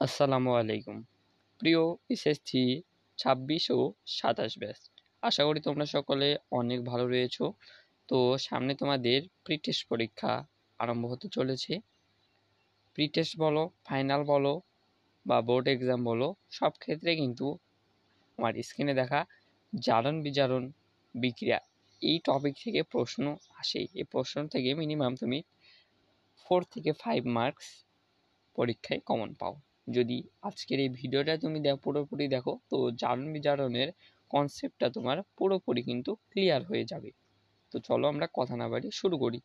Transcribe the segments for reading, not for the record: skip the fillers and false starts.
আসসালামু আলাইকুম। প্রিয় এসএসসি ২৬ ও ২৭ ব্যাচ, আশা করি তোমরা সকলে অনেক ভালো রয়েছো। তো সামনে তোমাদের প্রি টেস্ট পরীক্ষা আরম্ভ হতে চলেছে। প্রি টেস্ট বলো, ফাইনাল বলো বা বোর্ড এক্সাম বলো, সব ক্ষেত্রে কিন্তু আমার স্ক্রিনে দেখা জারণ বিজারণ বিক্রিয়া এই টপিক থেকে প্রশ্ন আসে। এই প্রশ্ন থেকে মিনিমাম তুমি 4 থেকে 5 মার্কস পরীক্ষায় কমন পাও। যদি আজকের এই ভিডিওটা তুমি পুরোপুরি দেখো, তো জারণ বিজারণের কনসেপ্টটা তোমার পুরোপুরি কিন্তু ক্লিয়ার হয়ে যাবে। তো চলো আমরা কথা না বাড়িয়ে শুরু করি।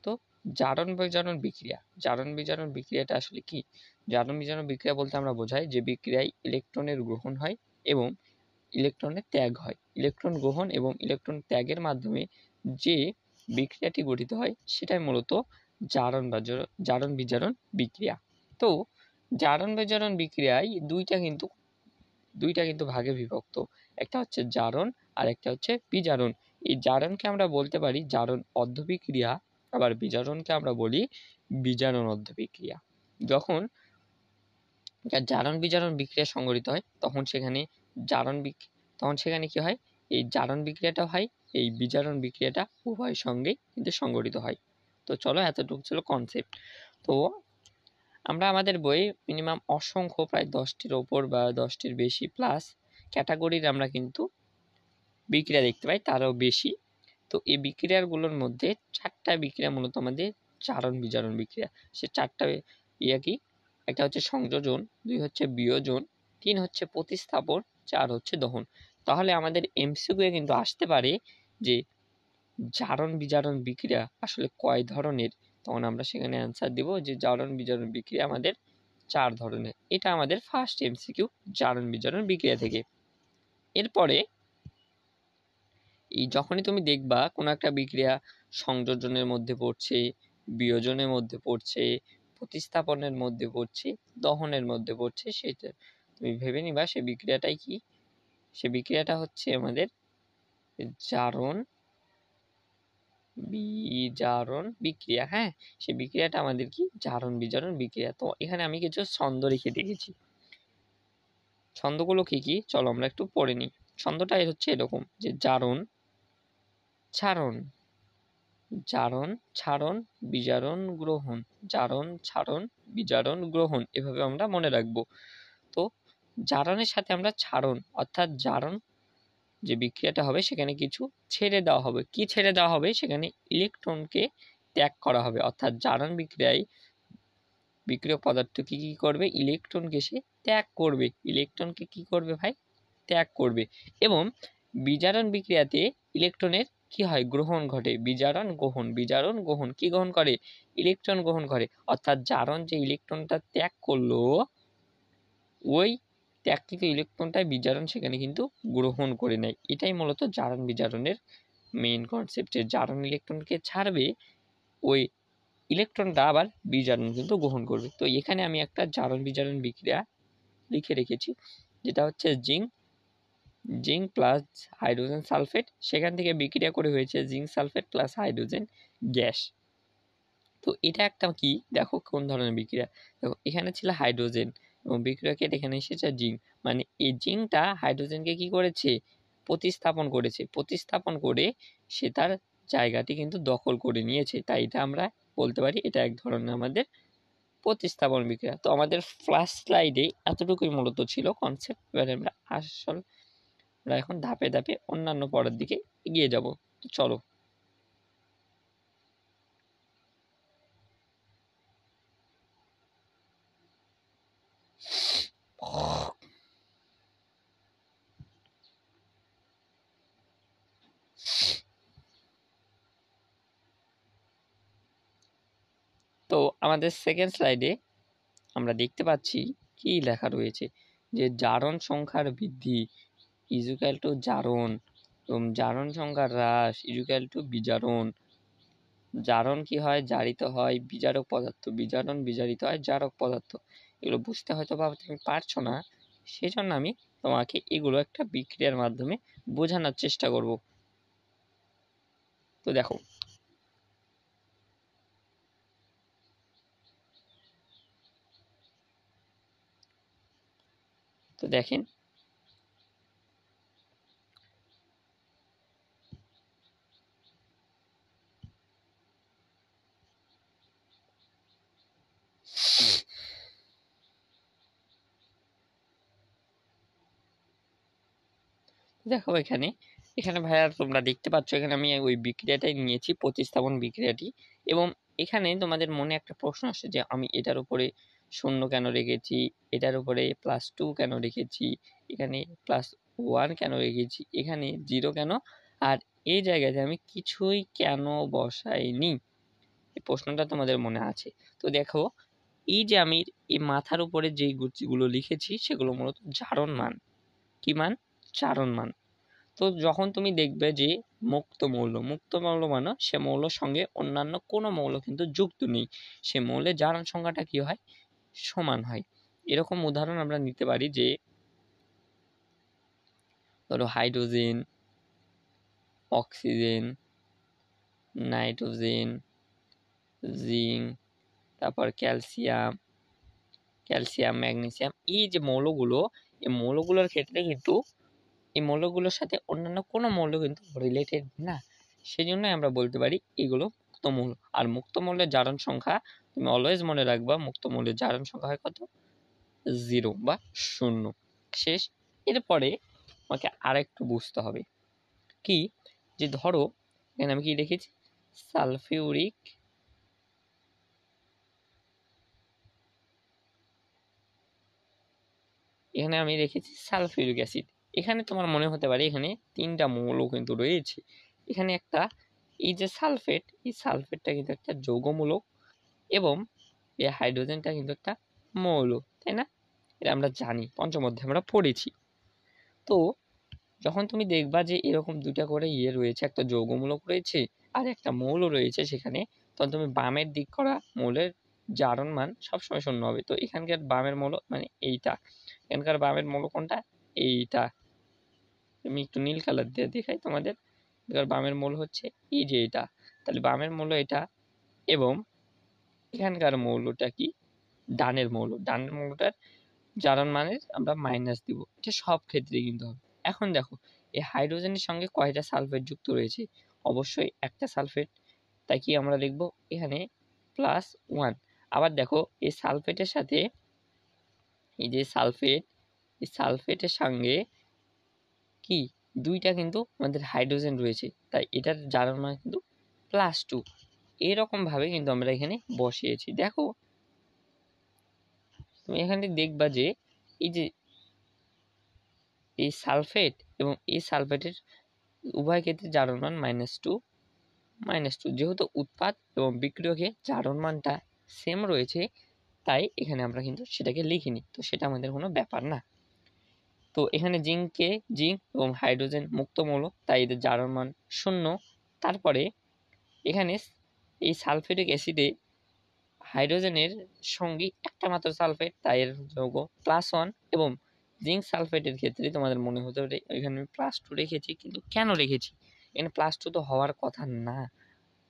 তো জারণ বিজারণ বিক্রিয়া, জারণ বিজারণ বিক্রিয়াটা আসলে কি? জারণ বিজারণ বিক্রিয়া বলতে আমরা বোঝাই যে বিক্রিয়ায় ইলেকট্রনের গ্রহণ হয় এবং ইলেকট্রনের ত্যাগ হয়। ইলেকট্রন গ্রহণ এবং ইলেকট্রন ত্যাগের মাধ্যমে যে বিক্রিয়াটি গঠিত হয় সেটাই মূলত জারণ বিজারণ বিক্রিয়া। তো জারণ বিজারণ বিক্রিয়ায় দুইটা কিন্তু ভাগে বিভক্ত। একটা হচ্ছে জারণ আর একটা হচ্ছে বিজারণ। এই জারণকে আমরা বলতে পারি জারণ অর্ধবিক্রিয়া, আবার বিজারণকে আমরা বলি বিজারণ অর্ধবিক্রিয়া। যখন জারণ বিজারণ বিক্রিয়া সংঘটিত হয় তখন সেখানে কি হয়, এই জারণ বিক্রিয়াটা হয়, এই বিজারণ বিক্রিয়াটা উভয় সঙ্গে কিন্তু সংঘটিত হয়। তো চলো, এতটুকু ছিল কনসেপ্ট। তো আমরা আমাদের বইয়ে মিনিমাম অসংখ্য প্রায় 10টির ওপর বা 10টির বেশি প্লাস ক্যাটাগরির আমরা কিন্তু বিক্রিয়া দেখতে পাই, তারও বেশি। তো এই বিক্রিয়াগুলোর মধ্যে 4টা বিক্রিয়া মূলত আমাদের জারণ বিজারণ বিক্রিয়া। সে 4টা কি? একটা হচ্ছে সংযোজন, 2 হচ্ছে বিয়োজন, 3 হচ্ছে প্রতিস্থাপন, 4 হচ্ছে দহন। তাহলে আমাদের এমসিকিউ কিন্তু আসতে পারে যে জারণ বিজারণ বিক্রিয়া আসলে কয় ধরনের। তখন আমরা সেখানে অ্যান্সার দিব যে জারণ বিজারণ বিক্রিয়া আমাদের 4 ধরনের। এটা আমাদের ফার্স্ট এমসিকিউ জারণ বিজারণ বিক্রিয়া থেকে। এরপরে যখনই তুমি দেখবা কোনো একটা বিক্রিয়া সংযোজনের মধ্যে পড়ছে, বিয়োজনের মধ্যে পড়ছে, প্রতিস্থাপনের মধ্যে পড়ছে, দহনের মধ্যে পড়ছে, সেটা তুমি ভেবে নিবা সে বিক্রিয়াটাই কি? সে বিক্রিয়াটা হচ্ছে আমাদের জারণ বিজারণ বিক্রিয়া। হ্যাঁ, সে বিক্রিয়াটা আমাদের কি? জারণ বিজারণ বিক্রিয়া। তো এখানে আমি কিছু ছন্দ লিখে রেখেছি। ছন্দগুলো কি কি চলো আমরা একটু পড়ে নিই। ছন্দটা হচ্ছে এরকম যে জারণ ছারণ, জারণ ছারণ বিজারণ গ্রহণ, জারণ ছারণ বিজারণ গ্রহণ, এভাবে আমরা মনে রাখবো। তো জারণের সাথে আমরা ছারণ অর্থাৎ জারণ যে বিক্রিয়াটা হবে সেখানে কিছু ছেড়ে দেওয়া হবে। কি ছেড়ে দেওয়া হবে? সেখানে ইলেকট্রনকে ত্যাগ করা হবে। অর্থাৎ জারণ বিক্রিয়ায় বিক্রিয়ক পদার্থ কি করবে? ইলেকট্রনকে সে ত্যাগ করবে। ইলেকট্রনকে কি করবে ভাই? ত্যাগ করবে। এবং বিজারণ বিক্রিয়াতে ইলেকট্রনের কি হয়? গ্রহণ ঘটে। বিজারণ গ্রহণ, বিজারণ গ্রহণ, কি গ্রহণ করে? ইলেকট্রন গ্রহণ করে। অর্থাৎ জারণ যে ইলেকট্রনটা ত্যাগ করলো, ওই ত্যাগকৃত ইলেকট্রনটা বিজারণ সেখানে কিন্তু গ্রহণ করে নেয়। এটাই মূলত জারণ বিজারণের মেইন কনসেপ্ট, যে জারণ ইলেকট্রনকে ছাড়বে, ওই ইলেকট্রনটা আবার বিজারণ কিন্তু গ্রহণ করবে। তো এখানে আমি একটা জারণ বিজারণ বিক্রিয়া লিখে রেখেছি, যেটা হচ্ছে জিঙ্ক প্লাস হাইড্রোজেন সালফেট। সেখান থেকে বিক্রিয়া করে হয়েছে zinc sulphate plus hydrogen gas. তো এটা একটা কি, দেখো কোন ধরনের বিক্রিয়া। দেখো এখানে ছিল হাইড্রোজেন এবং বিক্রিয়া কেটে এখানে এসেছে জিঙ্ক। মানে এই জিঙ্কটা হাইড্রোজেনকে কি করেছে? প্রতিস্থাপন করেছে। প্রতিস্থাপন করে সে তার জায়গাটি কিন্তু দখল করে নিয়েছে। তাই এটা আমরা বলতে পারি এটা এক ধরনের আমাদের প্রতিস্থাপন বিক্রিয়া। তো আমাদের ফার্স্ট স্লাইডে এতটুকুই মূলত ছিল কনসেপ্ট। এবারে আমরা এখন ধাপে ধাপে অন্যান্য পড়ার দিকে এগিয়ে যাব। তো চলো। তো আমাদের সেকেন্ড স্লাইডে আমরা দেখতে পাচ্ছি কি লেখা রয়েছে, যে জারণ সংখ্যার বৃদ্ধি ইজুক্যাল টু জারণ, এবং জারণ সংখ্যার হ্রাস ইজুক্যাল টু বিজারণ। জারণ কি হয়? জারিত হয় বিজারক পদার্থ, বিজারণ বিজারিত হয় জারক পদার্থ। এগুলো বুঝতে হয়তো বা তুমি পারছো না, সেই জন্য আমি তোমাকে এগুলো একটা বিক্রিয়ার মাধ্যমে বোঝানোর চেষ্টা করব। তো দেখো, তো দেখেন দেখো এখানে ভাইয়া তোমরা দেখতে পাচ্ছ এখানে আমি ওই বিক্রিয়াটাই নিয়েছি, প্রতিস্থাপন বিক্রিয়াটি। এবং এখানে তোমাদের মনে একটা প্রশ্ন আসে যে আমি এটার উপরে শূন্য কেন রেখেছি, এটার উপরে +2 কেন রেখেছি, এখানে +1 কেন রেখেছি, এখানে 0 কেন, আর এই জায়গাতে আমি কিছুই কেন বসাইনি, এই প্রশ্নটা তোমাদের মনে আছে। তো দেখো এই যে আমি এই মাথার উপরে যেই গুলো লিখেছি সেগুলো মূলত জারণ মান। কি মান? জারণ মান। তো যখন তুমি দেখবে যে মুক্ত মৌল মানে সে মৌলের সঙ্গে অন্যান্য কোনো মৌল কিন্তু যুক্ত নেই, সে মৌলের জারণ সংখ্যাটা কি হয়? সমান হয়। এরকম উদাহরণ আমরা নিতে পারি যে ধরো হাইড্রোজেন, অক্সিজেন, নাইট্রোজেন, জিঙ্ক, তারপর ক্যালসিয়াম, ম্যাগনেসিয়াম, এই যে মৌলগুলো, এই মৌলগুলোর ক্ষেত্রে কিন্তু এই মৌলগুলোর সাথে অন্যান্য কোনো মৌল কিন্তু রিলেটেড না, সেজন্য আমরা বলতে পারি এগুলো মুক্ত মৌল। আর মুক্ত মৌলের জারণ সংখ্যা তুমি অলওয়েজ মনে রাখবা, মুক্ত মৌলের জারণ সংখ্যা হয় কত? 0 বা 0। শেষ। এরপরে আমাকে আরেকটু বুঝতে হবে কি, যে ধরো এখানে আমি কি লিখেছি? সালফিউরিক এখানে আমি রেখেছি সালফিউরিক অ্যাসিড। এখানে তোমার মনে হতে পারে এখানে 3টা মৌল কিন্তু রয়েছে। এখানে একটা এই যে সালফেট, এই সালফেটটা কিন্তু একটা যৌগমূলক এবং এই হাইড্রোজেনটা কিন্তু একটা মৌল, তাই না? এটা আমরা জানি, পঞ্চম অধ্যায়ে আমরা পড়েছি। তো যখন তুমি দেখবা যে এরকম 2টা করে রয়েছে, একটা যৌগমূলক রয়েছে আর একটা মৌল রয়েছে সেখানে, তখন তুমি বামের দিক করা মৌলের জারণ মান সবসময় 0 হবে। তো এখানকার বামের মৌল মানে এইটা, এখানকার বামের মৌল কোনটা? এইটা। আমি একটু নীল কালার দিয়ে দেখাই তোমাদের। এবার বামের মৌল হচ্ছে এই যে এটা, তাহলে বামের মৌল এটা, এবং এখানকার মৌলটা কি? ডানের মৌলটার জারণ মানের আমরা মাইনাস দিব। এটা সব ক্ষেত্রেই কিন্তু হবে। এখন দেখো এই হাইড্রোজেনের সঙ্গে কয়টা সালফেট যুক্ত রয়েছে? অবশ্যই একটা সালফেট, তাই কি আমরা লিখব এখানে +1। আবার দেখো এই সালফেটের সাথে এই যে সালফেট, এই সালফেটের সঙ্গে কি 2টা কিন্তু আমাদের হাইড্রোজেন রয়েছে, তাই এটার জারণ মান কিন্তু +2। এরকম ভাবে কিন্তু আমরা এখানে বসিয়েছি। দেখো তুমি এখানে দেখবা যে এই যে এই সালফেট এবং এই সালফেটের উভয় ক্ষেত্রে জারণ মান -2, যেহেতু উৎপাদ এবং বিক্রিয়কে জারণ মানটা সেম রয়েছে, তাই এখানে আমরা কিন্তু সেটাকে লিখিনি, তো সেটা আমাদের কোনো ব্যাপার না। তো এখানে জিঙ্ক এবং হাইড্রোজেন মুক্ত মৌল, তাই এদের জারণ মান 0। তারপরে এখানে এই সালফিউরিক অ্যাসিডে হাইড্রোজেনের সঙ্গী একটা মাত্র সালফেট, তাই এর যৌগ +1। এবং জিঙ্ক সালফেটের ক্ষেত্রে তোমাদের মনে হতে পারে এখানে আমি +2 রেখেছি, কিন্তু কেন রেখেছি? এখানে +2 তো হওয়ার কথা না।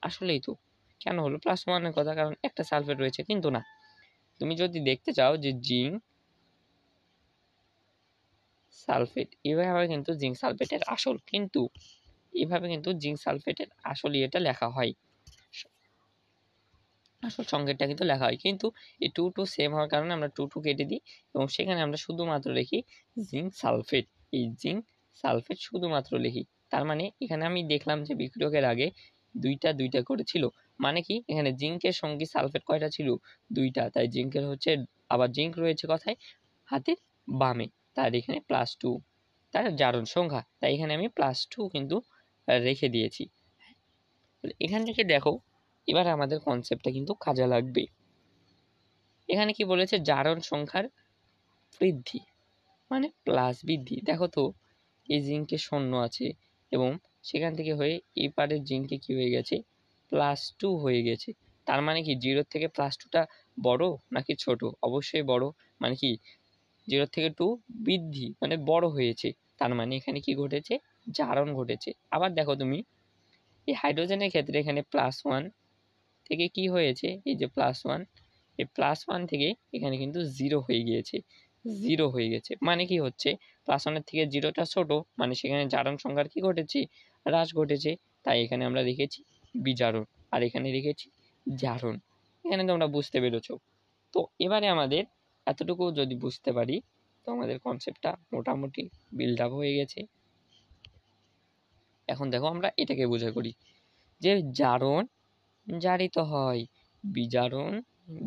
আসলেই তো কেন হলো +1 এর কথা? কারণ একটা সালফেট রয়েছে। কিন্তু না, তুমি যদি দেখতে চাও যে জিঙ্ক সালফেট এভাবে কিন্তু জিঙ্ক সালফেটের আসল, কিন্তু এভাবে কিন্তু জিঙ্ক সালফেটের আসল এটা লেখা হয়, আসল সংকেতটা কিন্তু লেখা হয়। কিন্তু এই 2 সেম হওয়ার কারণে আমরা 2 কেটে দিই এবং সেখানে আমরা শুধুমাত্র লিখি জিঙ্ক সালফেট। এই জিঙ্ক সালফেট শুধুমাত্র লিখি। তার মানে এখানে আমি দেখলাম যে বিক্রিয়কের আগে 2টা করে ছিল। মানে কি এখানে জিঙ্কের সঙ্গে সালফেট কয়টা ছিল? 2টা। তাই জিঙ্কের হচ্ছে, আবার জিঙ্ক রয়েছে কোথায়? হাতের বামে। তার এখানে +2 তার জারণ সংখ্যা, তাই এখানে আমি +2 কিন্তু রেখে দিয়েছি। এখান থেকে দেখো এবার আমাদের কনসেপ্টটা কিন্তু কাজে লাগবে। এখানে কি বলেছে? জারণ সংখ্যার বৃদ্ধি মানে প্লাস বৃদ্ধি। দেখো তো এই জিঙ্কে 0 আছে এবং সেখান থেকে হয়ে এই পারের জিঙ্কে কি হয়ে গেছে? +2 হয়ে গেছে। তার মানে কি 0 থেকে +2টা বড় নাকি ছোট? অবশ্যই বড়। মানে কি 0 থেকে 2 বৃদ্ধি মানে বড় হয়েছে। তার মানে এখানে কি ঘটেছে? জারণ ঘটেছে। আবার দেখো তুমি এই হাইড্রোজেনের ক্ষেত্রে এখানে +1 থেকে কি হয়েছে? এই যে +1, এই +1 থেকে এখানে কিন্তু 0 হয়ে গিয়েছে। জিরো হয়ে গেছে। মানে কি হচ্ছে, +1 থেকে জিরোটা ছোট, মানে সেখানে জারণ সংখ্যার কি ঘটেছে, হ্রাস ঘটেছে। তাই এখানে আমরা লিখেছি বিজারণ, আর এখানে লিখেছি জারণ। এখানে তোমরা বুঝতে পেরেছো। তো এবারে আমাদের এতটুকু যদি বুঝতে পারি, তো আমাদের কনসেপ্টটা মোটামুটি বিল্ড আপ হয়ে গেছে। এখন দেখো আমরা এটাকে বোঝা করি যে জারণ জারিত হয়, বিজারণ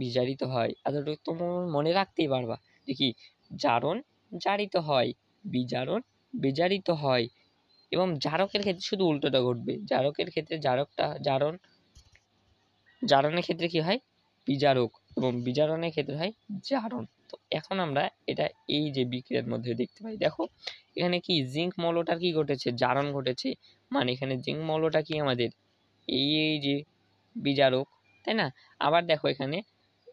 বিজারিত হয়। এতটুকু তোমার মনে রাখতেই পারবা। দেখি, জারণ জারিত হয়, বিজারণ বিজারিত হয়। এবং জারকের ক্ষেত্রে শুধু উল্টোটা ঘটবে। জারকের ক্ষেত্রে জারণের ক্ষেত্রে কি হয়, বিজারক, এবং বিজারণের ক্ষেত্রে হয় জারণ। তো এখন আমরা এটা এই যে বিক্রিয়ার মধ্যে দেখতে পাই। দেখো এখানে কি জিঙ্ক মৌলটার কি ঘটেছে, জারণ ঘটেছে। মানে এখানে জিঙ্ক মৌলটা কি আমাদের এই যে বিজারক, তাই না? আবার দেখো এখানে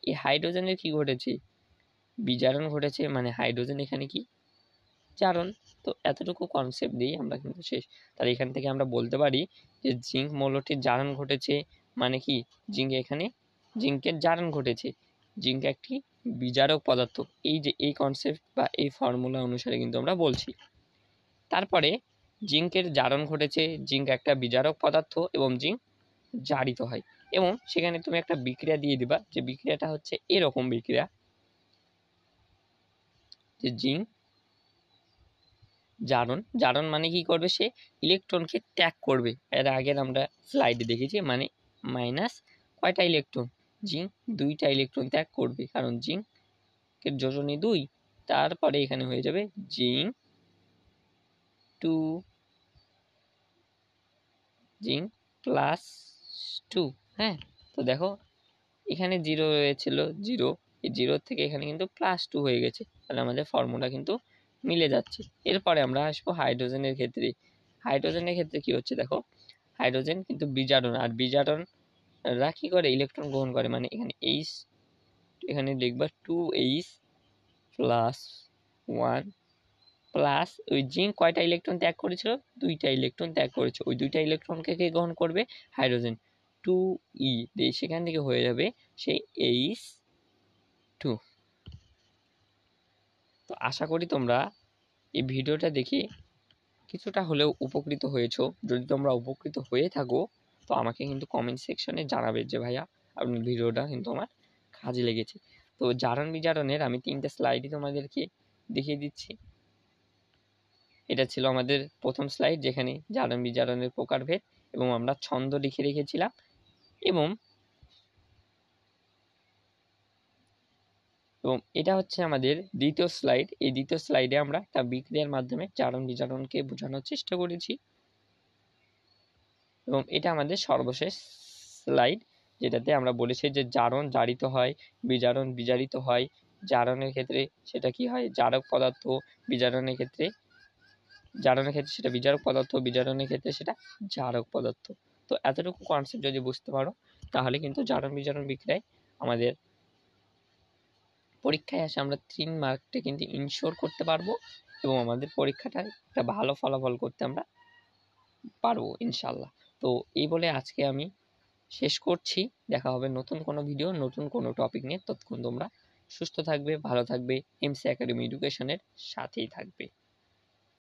এই হাইড্রোজেনের কি ঘটেছে, বিজারণ ঘটেছে। মানে হাইড্রোজেন এখানে কি জারণ। তো এতটুকু কনসেপ্ট দিয়েই আমরা কিন্তু শেষ। তাহলে এখান থেকে আমরা বলতে পারি যে জিঙ্ক মৌলটির জারণ ঘটেছে। মানে কি, জিঙ্কের জারণ ঘটেছে। জিঙ্ক একটি বিজারক পদার্থ। এই যে এই কনসেপ্ট বা এই ফর্মুলা অনুসারে কিন্তু আমরা বলছি। তারপরে জিঙ্কের জারণ ঘটেছে, জিঙ্ক একটা বিজারক পদার্থ এবং জিঙ্ক জারিত হয়। এবং সেখানে তুমি একটা বিক্রিয়া দিয়ে দিবা, যে বিক্রিয়াটা হচ্ছে এরকম বিক্রিয়া, যে জিঙ্ক জারণ মানে কি করবে, সে ইলেকট্রনকে ত্যাগ করবে। এর আগের আমরা স্লাইডে দেখেছি, মানে মাইনাস কয়টা ইলেকট্রন, জিঙ্ক 2টা ইলেকট্রন ত্যাগ করবে, কারণ জিঙ্কের যোজনী 2। তারপরে এখানে হয়ে যাবে জিঙ্ক 2, জিঙ্ক +2। হ্যাঁ, তো দেখো এখানে 0 রয়েছিল, 0, এই 0 থেকে এখানে কিন্তু +2 হয়ে গেছে। তাহলে আমাদের ফর্মুলা কিন্তু মিলে যাচ্ছে। এরপরে আমরা আসবো হাইড্রোজেনের ক্ষেত্রে। হাইড্রোজেনের ক্ষেত্রে কি হচ্ছে, দেখো হাইড্রোজেন কিন্তু বিজারণ, আর বিজারণরা কি করে, ইলেকট্রন গ্রহণ করে। মানে এখানে H, এখানে লিখবা 2H + 1 প্লাস ওই জিঙ্ক কয়টা ইলেকট্রন ত্যাগ করেছিল, 2টা ইলেকট্রন ত্যাগ করেছে। ওই 2টা ইলেকট্রনকে কে গ্রহণ করবে, হাইড্রোজেন। 2E দিয়ে সেখান থেকে হয়ে যাবে সেই H2। তো আশা করি তোমরা এই ভিডিওটা দেখে কিছুটা হলেও উপকৃত হয়েছো। যদি তোমরা উপকৃত হয়ে থাকো, তো আমাকে কিন্তু কমেন্ট সেকশনে জানাবে যে ভাইয়া আপনার ভিডিওটা কিন্তু আমার কাজে লেগেছে। তো জারণ বিজারণের আমি 3টে স্লাইডই তোমাদেরকে দেখিয়ে দিচ্ছি। এটা ছিল আমাদের প্রথম স্লাইড, যেখানে জারণ বিজারণের প্রকারভেদ এবং আমরা ছন্দ লিখে রেখেছিলাম। এবং এটা হচ্ছে আমাদের দ্বিতীয় স্লাইড। এই দ্বিতীয় স্লাইডে আমরা একটা বিক্রিয়ার মাধ্যমে জারণ বিজারণকে বোঝানোর চেষ্টা করেছি। এবং এটা আমাদের সর্বশেষ স্লাইড, যেটাতে আমরা বলেছি যে জারণ জারিত হয়, বিজারণ বিজারিত হয়। জারণের ক্ষেত্রে সেটা কি হয়, জারক পদার্থ। জারণের ক্ষেত্রে সেটা বিজারক পদার্থ, বিজারণের ক্ষেত্রে সেটা জারক পদার্থ। তো এতটুকু কনসেপ্ট যদি বুঝতে পারো, তাহলে কিন্তু জারণ বিজারণ বিক্রিয়ায় আমাদের পরীক্ষায় আসে আমরা 3 মার্কটা কিন্তু ইনশিওর করতে পারবো, এবং আমাদের পরীক্ষাটা একটা ভালো ফলাফল করতে আমরা পারবো ইনশাল্লাহ। তো এই বলে আজকে আমি শেষ করছি। দেখা হবে নতুন কোনো ভিডিও, নতুন কোনো টপিক নিয়ে। ততক্ষণ তোমরা সুস্থ থাকবে, ভালো থাকবে, এমসি একাডেমি এডুকেশনের সাথেই থাকবে।